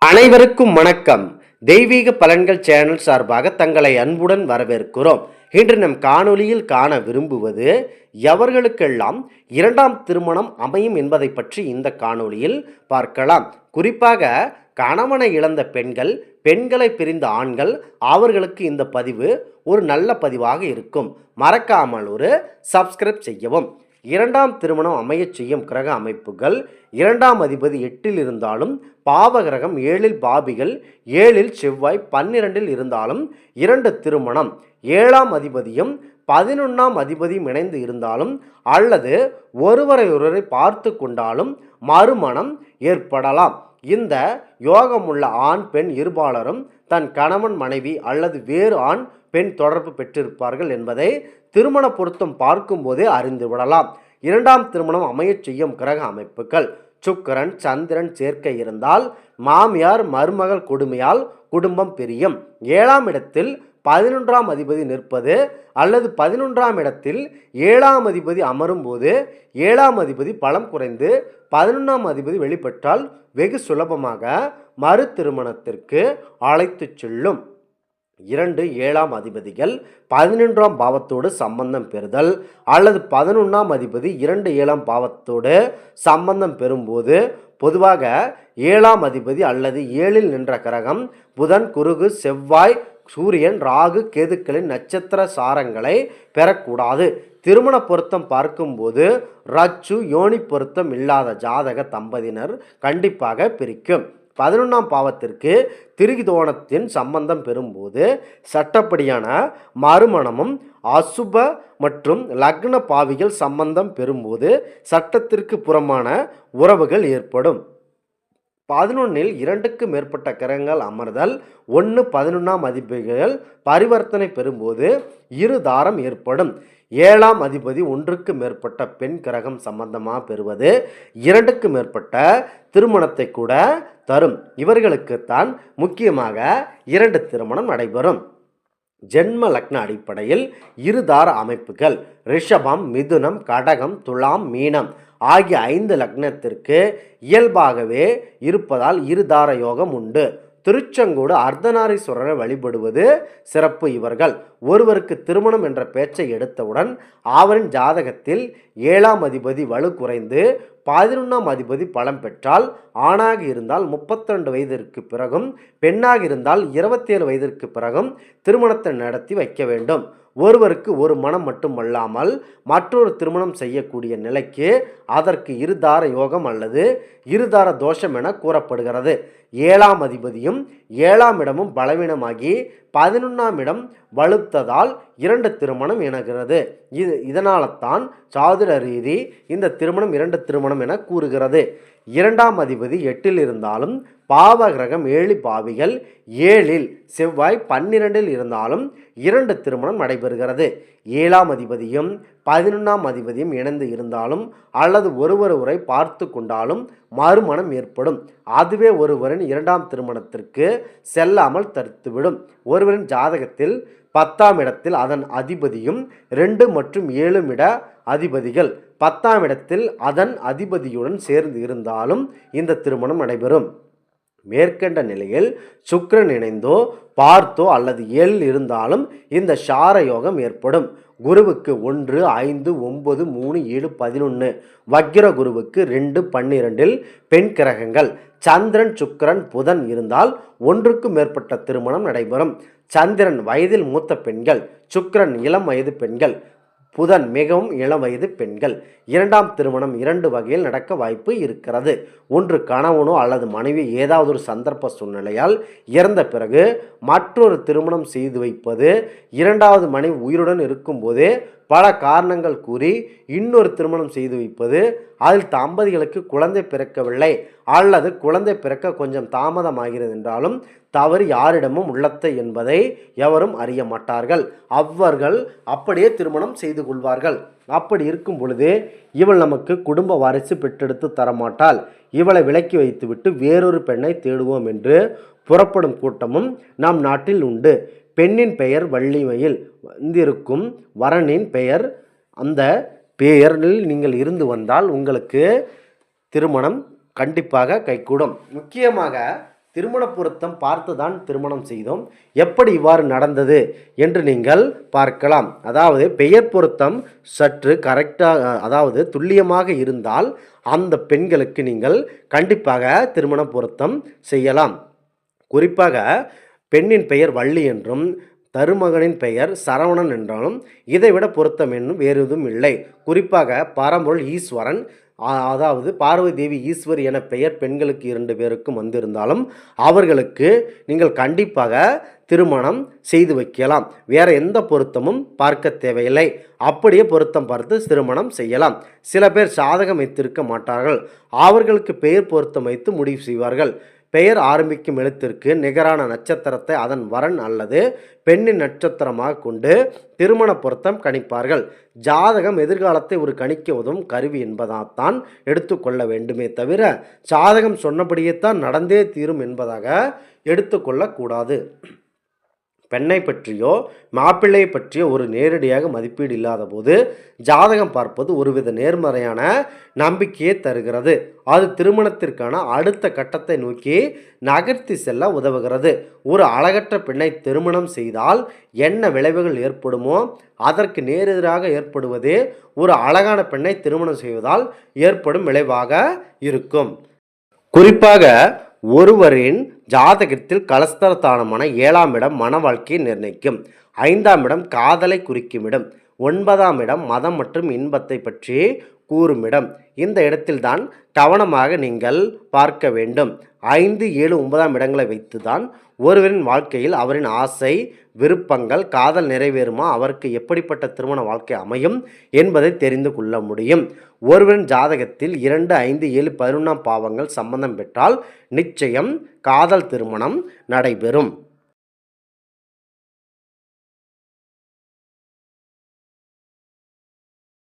அனைவருக்கும் வணக்கம். தெய்வீக பலன்கள் சேனல் சார்பாக தங்களை அன்புடன் வரவேற்கிறோம். இன்று நம் காணொளியில் காண விரும்புவது எவர்களுக்கெல்லாம் இரண்டாம் திருமணம் அமையும் என்பதை பற்றி இந்த காணொளியில் பார்க்கலாம். குறிப்பாக கணவனை இழந்த பெண்கள், பெண்களை பிரிந்த ஆண்கள், அவர்களுக்கு இந்த பதிவு ஒரு நல்ல பதிவாக இருக்கும். மறக்காமல் ஒரு சப்ஸ்கிரைப் செய்யவும். இரண்டாம் திருமணம் அமையச் செய்யும் கிரக அமைப்புகள்: இரண்டாம் அதிபதி 8இல் இருந்தாலும் பாவகிரகம் 7இல், பாபிகள் 7இல், செவ்வாய் 12இல் இருந்தாலும் இரண்டு திருமணம், 7ஆம் அதிபதியும் 11ஆம் அதிபதியும் இணைந்து இருந்தாலும் அல்லது ஒருவரை பார்த்து கொண்டாலும் மறுமணம் ஏற்படலாம். இந்த யோகமுள்ள ஆண் பெண் இருபாலரும் தன் கணவன் மனைவி அல்லது வேறு ஆண் பெண் தொடர்பு பெற்றிருப்பார்கள் என்பதை திருமண பொருத்தம் பார்க்கும்போதே அறிந்துவிடலாம். இரண்டாம் திருமணம் அமையச் செய்யும் கிரக அமைப்புகள்: சுக்கிரன் சந்திரன் சேர்க்கை இருந்தால் மாமியார் மருமகள் கொடுமையால் குடும்பம் பிரியும். 7ஆம் இடத்தில் 11ஆம் அதிபதி நிற்பது அல்லது 11ஆம் இடத்தில் 7ஆம் அதிபதி அமரும் போது 7ஆம் அதிபதி பலம் குறைந்து 11ஆம் அதிபதி வெளிப்பட்டால் வெகு சுலபமாக மறு திருமணத்திற்கு அழைத்து செல்லும். 2 7ஆம் அதிபதிகள் 11ஆம் பாவத்தோடு சம்பந்தம் பெறுதல் அல்லது 11ஆம் அதிபதி 2 7ஆம் பாவத்தோடு சம்பந்தம் பெறும்போது பொதுவாக 7ஆம் அதிபதி அல்லது 7இல் நின்ற கிரகம் புதன், குருகு, செவ்வாய், சூரியன், ராகு, கேதுக்களின் நட்சத்திர சாரங்களை பெறக்கூடாது. திருமண பொருத்தம் பார்க்கும்போது ரச்சு யோனி பொருத்தம் இல்லாத ஜாதக தம்பதியினர் கண்டிப்பாக பிரிக்கும். 11ஆம் பாவத்திற்கு திரிகோணத்தின் சம்பந்தம் பெறும்போது சட்டப்படியான மறுமணமும், அசுப மற்றும் லக்ன பாவிகள் சம்பந்தம் பெறும்போது சட்டத்திற்கு புறமான உறவுகள் ஏற்படும். 11இல் 2க்கு மேற்பட்ட கிரகங்கள் அமர்தல், 11ஆம் அதிபதிகள் பரிவர்த்தனை பெறும்போது இருதாரம் ஏற்படும். 7ஆம் அதிபதி 1க்கு மேற்பட்ட பெண் கிரகம் சம்பந்தமாக பெறுவது 2க்கு மேற்பட்ட திருமணத்தை கூட தரும். இவர்களுக்குத்தான் முக்கியமாக 2 திருமணம் நடைபெறும். ஜென்ம லக்ன அடிப்படையில் இருதார அமைப்புகள்: ரிஷபம், மிதுனம், கடகம், துலாம், மீனம் ஆகிய 5 லக்னத்திற்கு இயல்பாகவே இருப்பதால் இருதார யோகம் உண்டு. திருச்செங்கோடு அர்த்தநாரீஸ்வரரை வழிபடுவது சிறப்பு. இவர்கள் ஒருவருக்கு திருமணம் என்ற பேச்சை எடுத்தவுடன் அவரின் ஜாதகத்தில் 7ஆம் அதிபதி வலு குறைந்து 11ஆம் அதிபதி பலம் பெற்றால், ஆணாக இருந்தால் 32 வயதிற்கு பிறகும், பெண்ணாக இருந்தால் 27 வயதிற்கு பிறகும் திருமணத்தை நடத்தி வைக்க வேண்டும். ஒருவருக்கு ஒரு மனம் மட்டுமல்லாமல் மற்றொரு திருமணம் செய்யக்கூடிய நிலைக்கு அதற்கு இருதார யோகம் அல்லது இருதார தோஷம் என கூறப்படுகிறது. 7ஆம் அதிபதியும் 7ஆம் இடமும் பலவீனமாகி 11ஆம் இடம் வலுத்ததால் 2 திருமணம் இணைகிறது. இதனால தான் சாதுர ரீதி இந்த திருமணம் 2 திருமணம் என கூறுகிறது. 2ஆம் அதிபதி 8இல் இருந்தாலும் பாவகிரகம் 7 பாவிகள் 7இல், செவ்வாய் 12இல் இருந்தாலும் 2 திருமணம் நடைபெறுகிறது. 7ஆம் அதிபதியும் 11ஆம் அதிபதியும் இணைந்து இருந்தாலும் அல்லது ஒருவரை பார்த்து கொண்டாலும் மறுமணம் ஏற்படும். அதுவே ஒருவரின் 2ஆம் திருமணத்திற்கு செல்லாமல் தடுத்துவிடும். ஒருவரின் ஜாதகத்தில் 10ஆம் இடத்தில் அதன் அதிபதியும் 2 மற்றும் 7 இட அதிபதிகள் 10ஆம் இடத்தில் அதன் அதிபதியுடன் சேர்ந்து இருந்தாலும் இந்த திருமணம் நடைபெறும். மேற்கண்ட நிலையில் சுக்கிரன் இணைந்தோ பார்த்தோ அல்லது 7இல் இருந்தாலும் இந்த சார யோகம் ஏற்படும். குருவுக்கு 1 5 9 3 7 11, வக்கிர குருவுக்கு 2 12இல் பெண் கிரகங்கள் சந்திரன், சுக்கிரன், புதன் இருந்தால் 1க்கு மேற்பட்ட திருமணம் நடைபெறும். சந்திரன் வயதில் மூத்த பெண்கள், சுக்கிரன் இளம் வயது பெண்கள், புதன் மிகவும் இளம் வயது பெண்கள். 2ஆம் திருமணம் 2 வகையில் நடக்க வாய்ப்பு இருக்கிறது. ஒன்று, கணவனோ அல்லது மனைவி ஏதாவது ஒரு சந்தர்ப்ப சூழ்நிலையால் இறந்த பிறகு மற்றொரு திருமணம் செய்து வைப்பது. 2வது மனைவி உயிருடன் இருக்கும்போதே பல காரணங்கள் கூறி இன்னொரு திருமணம் செய்து வைப்பது. அதில் தம்பதிகளுக்கு குழந்தை பிறக்கவில்லை அல்லது குழந்தை பிறக்க கொஞ்சம் தாமதமாகிறது என்றாலும் தவறு யாரிடமும் உள்ளத்தை என்பதை எவரும் அறிய மாட்டார்கள். அவர்கள் அப்படியே திருமணம் செய்து கொள்வார்கள். அப்படி இருக்கும் பொழுது இவள் நமக்கு குடும்ப வாரிசு பெற்றெடுத்து தரமாட்டாள், இவளை விலக்கி வைத்துவிட்டு வேறொரு பெண்ணை தேடுவோம் என்று புறப்படும் கூட்டமும் நம் நாட்டில் உண்டு. பெண்ணின் பெயர் வள்ளிமயில் வந்திருக்கும் வரனின் பெயர், அந்த பெயரில் நீங்கள் இருந்து வந்தால் உங்களுக்கு திருமணம் கண்டிப்பாக கைகூடும். முக்கியமாக திருமண பொருத்தம் பார்த்துதான் திருமணம் செய்தோம், எப்படி இவ்வாறு நடந்தது என்று நீங்கள் பார்க்கலாம். அதாவது பெயர் பொருத்தம் சற்று கரெக்டாக, அதாவது துல்லியமாக இருந்தால் அந்த பெண்களுக்கு நீங்கள் கண்டிப்பாக திருமண பொருத்தம் செய்யலாம். குறிப்பாக பெண்ணின் பெயர் வள்ளி என்றும் தருமகனின் பெயர் சரவணன் என்றாலும் இதைவிட பொருத்தம் என்னும் வேறு எதுவும் இல்லை. குறிப்பாக பரம்பொருள் ஈஸ்வரன், அதாவது பார்வதி தேவி ஈஸ்வர் என பெயர் பெண்களுக்கு 2 பேருக்கும் வந்திருந்தாலும் அவர்களுக்கு நீங்கள் கண்டிப்பாக திருமணம் செய்து வைக்கலாம். வேற எந்த பொருத்தமும் பார்க்க தேவையில்லை. அப்படியே பொருத்தம் பார்த்து திருமணம் செய்யலாம். சில பேர் சாதகம் வைத்திருக்க மாட்டார்கள், அவர்களுக்கு பெயர் பொருத்தம் வைத்து முடிவு செய்வார்கள். பெயர் ஆரம்பிக்கும் எழுத்திற்கு நிகரான நட்சத்திரத்தை அதன் வரன் அல்லது பெண்ணின் நட்சத்திரமாக கொண்டு திருமண பொருத்தம் கணிப்பார்கள். ஜாதகம் எதிர்காலத்தை ஒரு கணிக்க உதவும் கருவி என்பதால்தான் எடுத்துக்கொள்ள வேண்டுமே தவிர ஜாதகம் சொன்னபடியே தான் நடந்தே தீரும் என்பதாக எடுத்துக்கொள்ளக்கூடாது. பெண்ணை பற்றியோ மாப்பிள்ளை பற்றியோ ஒரு நேரடியாக மதிப்பீடு இல்லாத போது ஜாதகம் பார்ப்பது ஒருவித நேர்மறையான நம்பிக்கையை தருகிறது. அது திருமணத்திற்கான அடுத்த கட்டத்தை நோக்கி நகர்த்தி செல்ல உதவுகிறது. ஒரு அழகற்ற பெண்ணை திருமணம் செய்தால் என்ன விளைவுகள் ஏற்படுமோ அதற்கு நேரெதிராக ஏற்படுவதே ஒரு அழகான பெண்ணை திருமணம் செய்வதால் ஏற்படும் விளைவாக இருக்கும். குறிப்பாக ஒருவரின் ஜாதகத்தில் கலஸ்தரத்தானமான 7ஆம் இடம் மன வாழ்க்கையை நிர்ணயிக்கும். 5ஆம் இடம் காதலை குறிக்கும் இடம். 9ஆம் இடம் மதம் மற்றும் இன்பத்தை பற்றி கூறும் இடம். இந்த இடத்தில்தான் கவனமாக நீங்கள் பார்க்க வேண்டும். 5, 7, 9ஆம் இடங்களை வைத்துதான் ஒருவரின் வாழ்க்கையில் அவரின் ஆசை விருப்பங்கள் காதல் நிறைவேறுமா, அவருக்கு எப்படிப்பட்ட திருமண வாழ்க்கை அமையும் என்பதை தெரிந்து கொள்ள முடியும். ஒருவரின் ஜாதகத்தில் 2, 5, 7, 11ஆம் பாவங்கள் சம்பந்தம் பெற்றால் நிச்சயம் காதல் திருமணம் நடைபெறும்.